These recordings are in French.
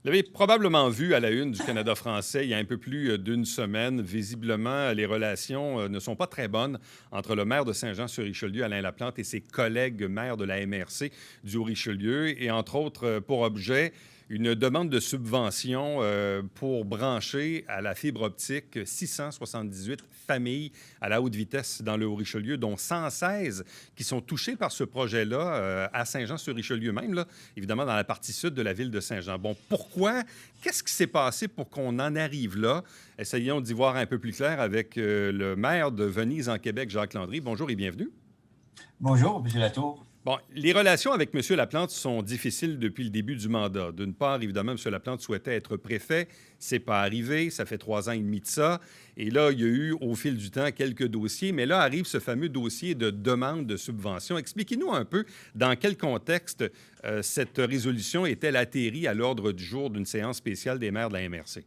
Vous l'avez probablement vu à la une du Canada français il y a un peu plus d'une semaine. Visiblement, les relations ne sont pas très bonnes entre le maire de Saint-Jean-sur-Richelieu, Alain Laplante, et ses collègues maires de la MRC du Haut-Richelieu, et entre autres pour objet une demande de subvention pour brancher à la fibre optique 678 familles à la haute vitesse dans le Haut-Richelieu, dont 116 qui sont touchées par ce projet-là à Saint-Jean-sur-Richelieu même, là, évidemment dans la partie sud de la ville de Saint-Jean. Bon, pourquoi? Qu'est-ce qui s'est passé pour qu'on en arrive là? Essayons d'y voir un peu plus clair avec le maire de Venise en Québec, Jacques Landry. Bonjour et bienvenue. Bonjour, M. Latour. Bon, les relations avec M. Laplante sont difficiles depuis le début du mandat. D'une part, évidemment, M. Laplante souhaitait être préfet. C'est pas arrivé. Ça fait 3 ans et demi de ça. Et là, il y a eu, au fil du temps, quelques dossiers. Mais là arrive ce fameux dossier de demande de subvention. Expliquez-nous un peu dans quel contexte cette résolution est-elle atterrie à l'ordre du jour d'une séance spéciale des maires de la MRC.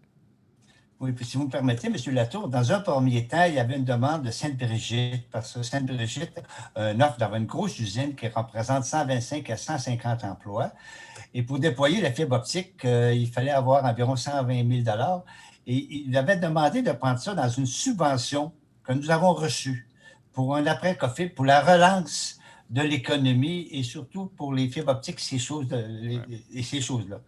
Oui, puis si vous me permettez, M. Latour, dans un premier temps, il y avait une demande de Sainte-Brigitte, parce que Sainte-Brigitte offre d'avoir une grosse usine qui représente 125 à 150 emplois. Et pour déployer la fibre optique, il fallait avoir environ 120 000 Et il avait demandé de prendre ça dans une subvention que nous avons reçue pour un après-COVID, pour la relance de l'économie et surtout pour les fibres optiques, ces choses-là.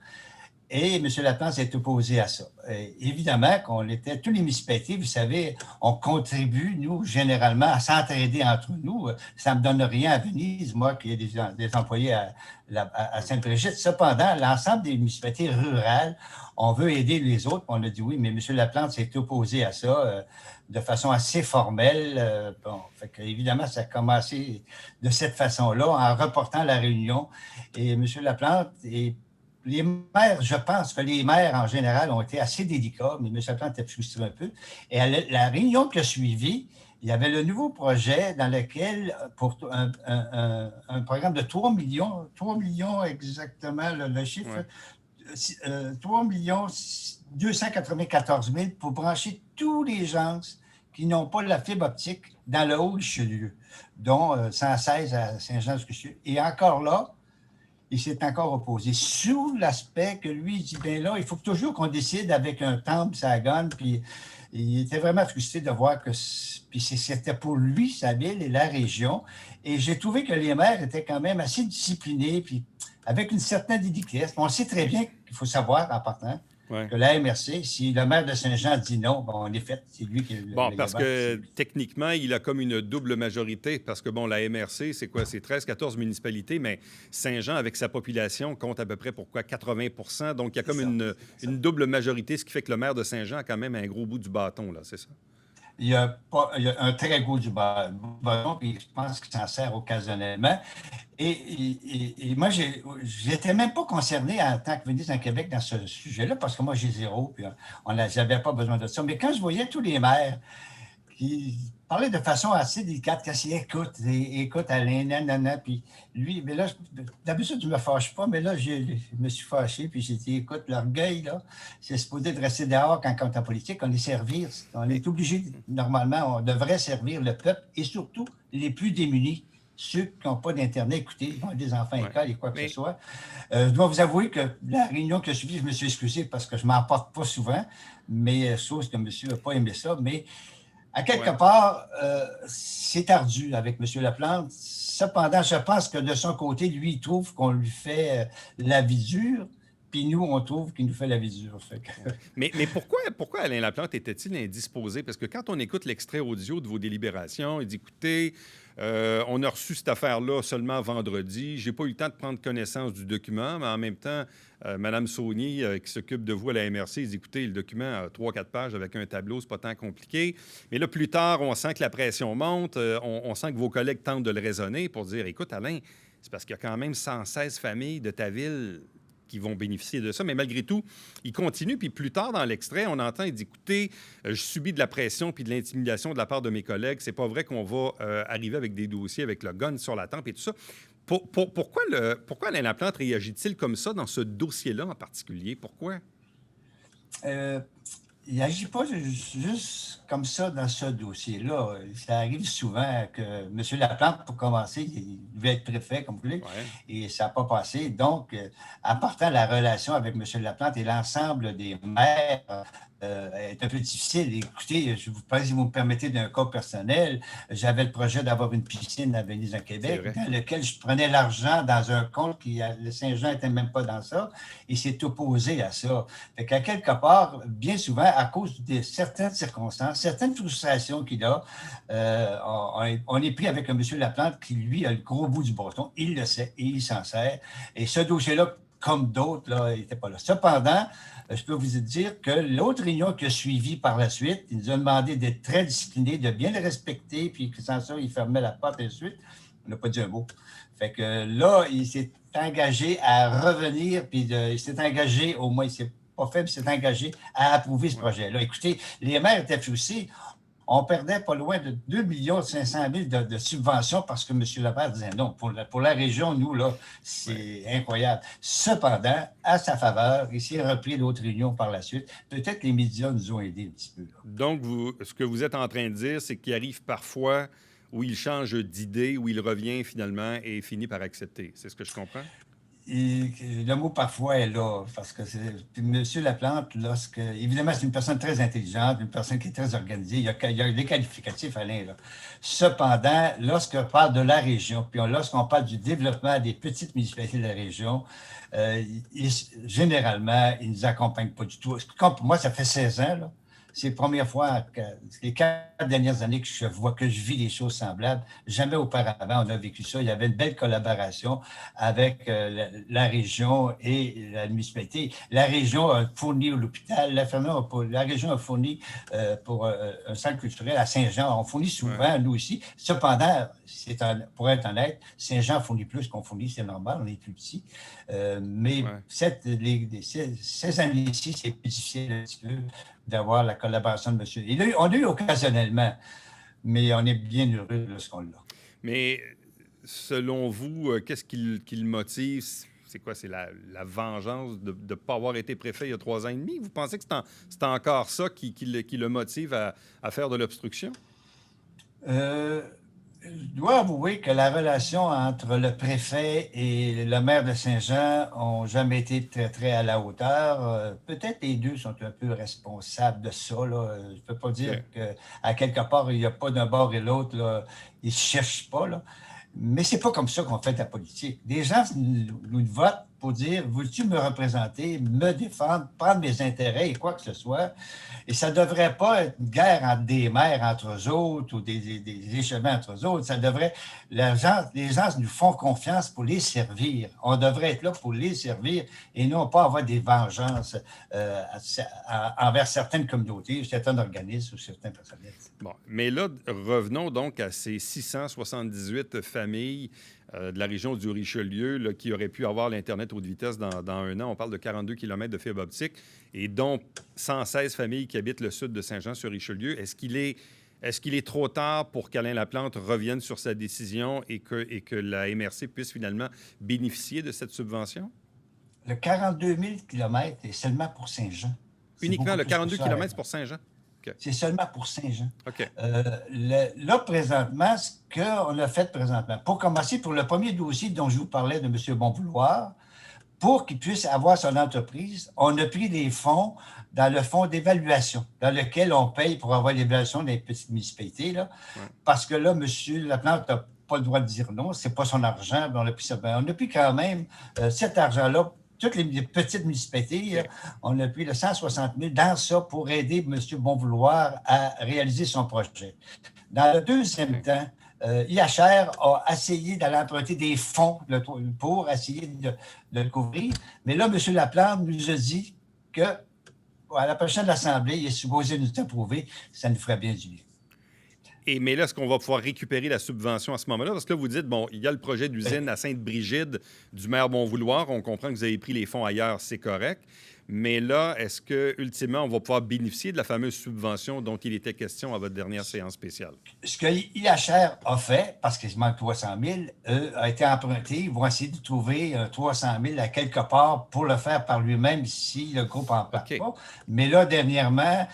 Et M. Laplante s'est opposé à ça. Et évidemment, qu'on était, tous les municipalités, vous savez, on contribue, nous, généralement, à s'entraider entre nous. Ça ne me donne rien à Venise, moi, qui ai des employés à Sainte-Brigitte. Cependant, l'ensemble des municipalités rurales, on veut aider les autres. On a dit oui, mais M. Laplante s'est opposé à ça de façon assez formelle. Bon, fait que, évidemment, ça a commencé de cette façon-là, en reportant la réunion. Et M. Laplante est les maires, je pense que les maires en général ont été assez délicats, mais M. Laplante était frustré un peu. Et à la réunion qui a suivi, il y avait le nouveau projet dans lequel, pour un programme de 3 millions exactement, le chiffre, ouais. 3 294 000 pour brancher tous les gens qui n'ont pas la fibre optique dans le Haut-Richelieu, dont 116 à Saint-Jean-sur-Richelieu. Et encore là, il s'est encore opposé, sous l'aspect que lui, il dit, bien là, il faut toujours qu'on décide avec un temple, ça gonne, puis il était vraiment frustré de voir que puis c'était pour lui, sa ville et la région. Et j'ai trouvé que les maires étaient quand même assez disciplinés, puis avec une certaine délicatesse. On sait très bien qu'il faut savoir, en partant, que la MRC, si le maire de Saint-Jean dit non, bon, on est fait, c'est lui qui est bon, parce que techniquement, il a comme une double majorité, parce que, bon, la MRC, c'est quoi? C'est 13, 14 municipalités, mais Saint-Jean, avec sa population, compte à peu près, pourquoi, 80 %. Donc, il y a comme une double majorité, ce qui fait que le maire de Saint-Jean a quand même un gros bout du bâton, là, c'est ça? Il y a un très gros du bâton, puis je pense qu'il s'en sert occasionnellement. Et moi, j'étais même pas concerné en tant que ministre en Québec dans ce sujet-là, parce que moi, j'ai zéro, puis j'avais pas besoin de ça. Mais quand je voyais tous les maires qui parlaient de façon assez délicate, quand ils écoute Alain, nanana, puis lui, mais là, d'habitude, je ne me fâche pas, mais là, je me suis fâché, puis j'ai dit, écoute, l'orgueil, là, c'est supposé de rester dehors quand on est en politique, on est servir, on est obligé, normalement, on devrait servir le peuple, et surtout les plus démunis. Ceux qui n'ont pas d'Internet, écoutez, ils ont des enfants à l'école et quoi que ce soit. Je dois vous avouer que la réunion qui a suivi, je me suis excusé parce que je ne m'en porte pas souvent, mais chose que monsieur n'a pas aimé ça. Mais à quelque part, c'est ardu avec M. Laplante. Cependant, je pense que de son côté, lui, il trouve qu'on lui fait la vie dure. Puis nous, on trouve qu'il nous fait la vie dure. Mais pourquoi Alain Laplante était-il indisposé? Parce que quand on écoute l'extrait audio de vos délibérations, il dit, écoutez, on a reçu cette affaire-là seulement vendredi. Je n'ai pas eu le temps de prendre connaissance du document, mais en même temps, Mme Saunier, qui s'occupe de vous à la MRC, dit, écoutez, le document a 3-4 pages avec un tableau, c'est pas tant compliqué. Mais là, plus tard, on sent que la pression monte, on sent que vos collègues tentent de le raisonner pour dire, écoute, Alain, c'est parce qu'il y a quand même 116 familles de ta ville qui vont bénéficier de ça. Mais malgré tout, il continue. Puis plus tard dans l'extrait, on entend, il dit, écoutez, je subis de la pression puis de l'intimidation de la part de mes collègues. C'est pas vrai qu'on va arriver avec des dossiers avec le gun sur la tempe et tout ça. Pourquoi Alain Laplante réagit-il comme ça dans ce dossier-là en particulier? Pourquoi? il n'agit pas juste comme ça dans ce dossier-là. Ça arrive souvent que M. Laplante, pour commencer, il devait être préfet, comme vous voulez, Ouais. et ça n'a pas passé. Donc, en partant, la relation avec M. Laplante et l'ensemble des maires est un peu difficile. Écoutez, si vous me permettez d'un cas personnel, j'avais le projet d'avoir une piscine à Venise, en C'est Québec, vrai. dans lequel je prenais l'argent dans un compte qui, le Saint-Jean n'était même pas dans ça, et s'est opposé à ça. Fait qu'à quelque part, bien souvent, à cause de certaines circonstances, certaines frustrations qu'il a, on est pris avec un monsieur Laplante qui, lui, a le gros bout du bâton. Il le sait et il s'en sert. Et ce dossier-là, comme d'autres, là, il n'était pas là. Cependant, je peux vous dire que l'autre réunion qui a suivi par la suite, il nous a demandé d'être très discipliné, de bien le respecter, puis que sans ça, il fermait la porte et de suite. On n'a pas dit un mot. Fait que là, il s'est engagé à revenir, puis il s'est engagé, au moins, il s'est pas fait, puis il s'est engagé à approuver ce Ouais. projet-là. Écoutez, les maires étaient frustrés. On perdait pas loin de 2 500 000 de subventions parce que M. Lepage disait non. Pour la région, nous, là, c'est Ouais. incroyable. Cependant, à sa faveur, il s'est repris d'autres réunions par la suite. Peut-être les médias nous ont aidés un petit peu. Là. Donc, ce que vous êtes en train de dire, c'est qu'il arrive parfois où il change d'idée, où il revient finalement et finit par accepter. C'est ce que je comprends? Et le mot parfois est là, parce que M. Laplante, évidemment, c'est une personne très intelligente, une personne qui est très organisée, il y a des qualificatifs, Alain. Là. Cependant, lorsqu'on parle de la région, puis lorsqu'on parle du développement des petites municipalités de la région, généralement, il ne nous accompagne pas du tout. Comme pour moi, ça fait 16 ans, là. C'est la première fois, les 4 dernières années que je vis des choses semblables. Jamais auparavant, on a vécu ça. Il y avait une belle collaboration avec la région et la municipalité. La région a fourni l'hôpital, la région a fourni pour un centre culturel à Saint-Jean. On fournit souvent, Ouais. nous aussi. Cependant, pour être honnête, Saint-Jean fournit plus qu'on fournit, c'est normal, on est plus petit. Mais Ouais. ces années-ci, c'est plus difficile un petit peu d'avoir la collaboration de monsieur. On a eu occasionnellement, mais on est bien heureux lorsqu'on l'a. Mais selon vous, qu'est-ce qui le motive? C'est quoi? C'est la vengeance de ne pas avoir été préfet il y a 3 ans et demi? Vous pensez que c'est encore ça qui le motive à faire de l'obstruction? Euh, je dois avouer que la relation entre le préfet et le maire de Saint-Jean n'ont jamais été très, très à la hauteur. Peut-être les deux sont un peu responsables de ça. Là. Je ne peux pas dire OK. qu'à quelque part, il n'y a pas d'un bord et l'autre. Là. Ils ne se cherchent pas. Là. Mais c'est pas comme ça qu'on fait la politique. Des gens nous votent pour dire, veux-tu me représenter, me défendre, prendre mes intérêts et quoi que ce soit. Et ça ne devrait pas être une guerre entre des maires entre eux autres ou des échevins entre eux autres. Ça devrait, les gens nous font confiance pour les servir. On devrait être là pour les servir et non pas avoir des vengeances envers certaines communautés, certains organismes ou certains personnels. Bon, mais là, revenons donc à ces 678 familles de la région du Richelieu là, qui auraient pu avoir l'Internet haute vitesse dans 1 an. On parle de 42 km de fibre optique et dont 116 familles qui habitent le sud de Saint-Jean-sur-Richelieu. Est-ce qu'il est trop tard pour qu'Alain Laplante revienne sur sa décision et que la MRC puisse finalement bénéficier de cette subvention? Le 42 000 km est seulement pour Saint-Jean. Uniquement le 42 km pour Saint-Jean? Okay. C'est seulement pour Saint-Jean. OK. Là, présentement, ce qu'on a fait présentement, pour commencer, pour le premier dossier dont je vous parlais de M. Bonvouloir, pour qu'il puisse avoir son entreprise, on a pris des fonds dans le fonds d'évaluation, dans lequel on paye pour avoir l'évaluation des petites municipalités. Là, Ouais. parce que là, M. Laplante n'a pas le droit de dire non, ce n'est pas son argent. On a pris quand même cet argent-là. Toutes les petites municipalités, okay. On a pris le 160 000 dans ça pour aider M. Bonvouloir à réaliser son projet. Dans le deuxième temps, IHR a essayé d'aller emprunter des fonds pour essayer de le couvrir. Mais là, M. Laplante nous a dit qu'à la prochaine Assemblée, il est supposé nous approuver. Ça nous ferait bien du bien. Mais là, est-ce qu'on va pouvoir récupérer la subvention à ce moment-là? Parce que là, vous dites, bon, il y a le projet d'usine à Sainte-Brigide du maire Bonvouloir. On comprend que vous avez pris les fonds ailleurs, c'est correct. Mais là, est-ce que ultimement, on va pouvoir bénéficier de la fameuse subvention dont il était question à votre dernière séance spéciale? Ce que IHR a fait, parce qu'il manque 300 000, a été emprunté. Ils vont essayer de trouver 300 000 à quelque part pour le faire par lui-même si le groupe n'en part OK. pas. Mais là, dernièrement,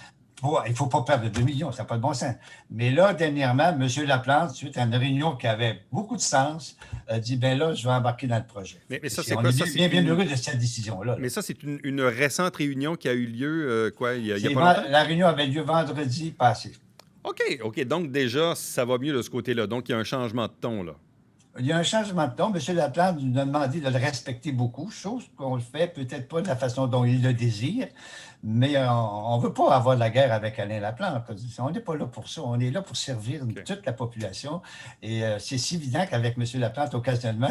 il ne faut pas perdre 2 millions, ça n'a pas de bon sens. Mais là, dernièrement, M. Laplante, suite à une réunion qui avait beaucoup de sens, a dit, ben là, je vais embarquer dans le projet. Mais ça, Et c'est on quoi? est Ça, bien, bien heureux de cette décision-là. Là. Mais ça, c'est une récente réunion qui a eu lieu, il y a pas longtemps? La réunion avait lieu vendredi passé. OK. Donc, déjà, ça va mieux de ce côté-là. Donc, il y a un changement de ton, là. Il y a un changement de ton. M. Laplante nous a demandé de le respecter beaucoup, chose qu'on le fait peut-être pas de la façon dont il le désire, mais on ne veut pas avoir de la guerre avec Alain Laplante. On n'est pas là pour ça. On est là pour servir toute la population. Et c'est si évident qu'avec M. Laplante, occasionnellement,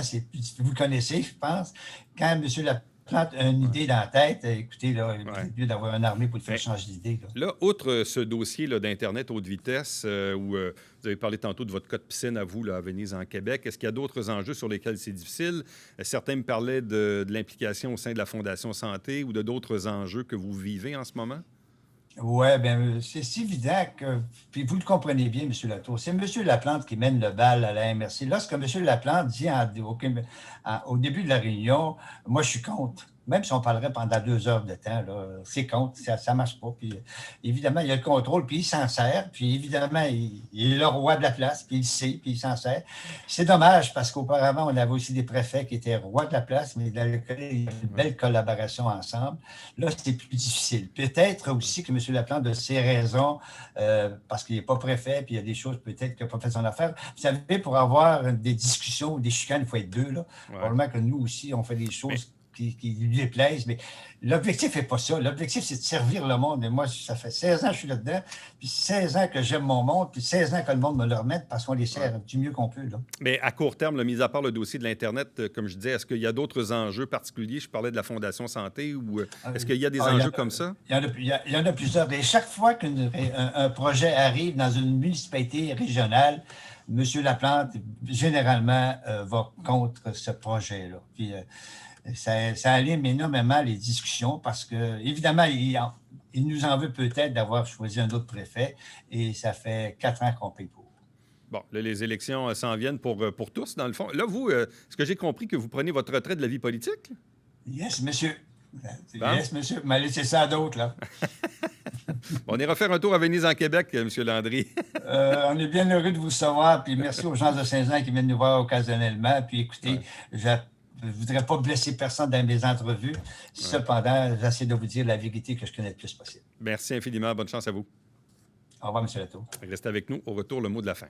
vous le connaissez, je pense, quand M. Laplante a une idée dans la tête, écoutez, là, il est mieux d'avoir une armée pour le faire changer d'idée. Là, outre ce dossier là, d'Internet haute vitesse, où vous avez parlé tantôt de votre cas de piscine à vous, là, à Venise, en Québec, est-ce qu'il y a d'autres enjeux sur lesquels c'est difficile? Certains me parlaient de l'implication au sein de la Fondation Santé ou de d'autres enjeux que vous vivez en ce moment? Oui, bien, c'est si évident que, puis vous le comprenez bien, M. Latour, c'est M. Laplante qui mène le bal à la MRC. Lorsque M. Laplante dit au début de la réunion, moi, je suis contre. Même si on parlerait pendant 2 heures de temps, c'est contre, ça ne marche pas. Puis, évidemment, il y a le contrôle, puis il s'en sert. Puis, évidemment, il est le roi de la place, puis il sait, puis il s'en sert. C'est dommage, parce qu'auparavant, on avait aussi des préfets qui étaient rois de la place, mais dans lequel il y avait une belle collaboration ensemble. Là, c'est plus difficile. Peut-être aussi que M. Laplante, de ses raisons, parce qu'il n'est pas préfet, puis il y a des choses peut-être qu'il n'a pas fait son affaire. Vous savez, pour avoir des discussions ou des chicanes, il faut être deux. Là. Probablement que nous aussi, on fait des choses qui lui déplaisent, mais l'objectif n'est pas ça. L'objectif, c'est de servir le monde. Et moi, ça fait 16 ans que je suis là-dedans, puis 16 ans que j'aime mon monde, puis 16 ans que le monde me le remette parce qu'on les sert du mieux qu'on peut. Là. Mais à court terme, là, mis à part le dossier de l'Internet, comme je disais, est-ce qu'il y a d'autres enjeux particuliers? Je parlais de la Fondation Santé, ou est-ce qu'il y a des enjeux comme ça? Il y en a plusieurs. Et chaque fois qu'un projet arrive dans une municipalité régionale, M. Laplante, généralement, va contre ce projet-là. Puis, ça anime énormément les discussions parce que, évidemment, il nous en veut peut-être d'avoir choisi un autre préfet et ça fait 4 ans qu'on paye pour. Bon, là, les élections s'en viennent pour tous, dans le fond. Là, vous, est-ce que j'ai compris que vous prenez votre retraite de la vie politique? Yes, monsieur. Bon. Yes, monsieur. Mais laissez ça à d'autres, là. On ira faire un tour à Venise, en Québec, M. Landry. On est bien heureux de vous savoir. Puis merci aux gens de Saint-Jean qui viennent nous voir occasionnellement. Puis écoutez, je ne voudrais pas blesser personne dans mes entrevues. Cependant, j'essaie de vous dire la vérité que je connais le plus possible. Merci infiniment. Bonne chance à vous. Au revoir, M. Latour. Restez avec nous. Au retour, le mot de la fin.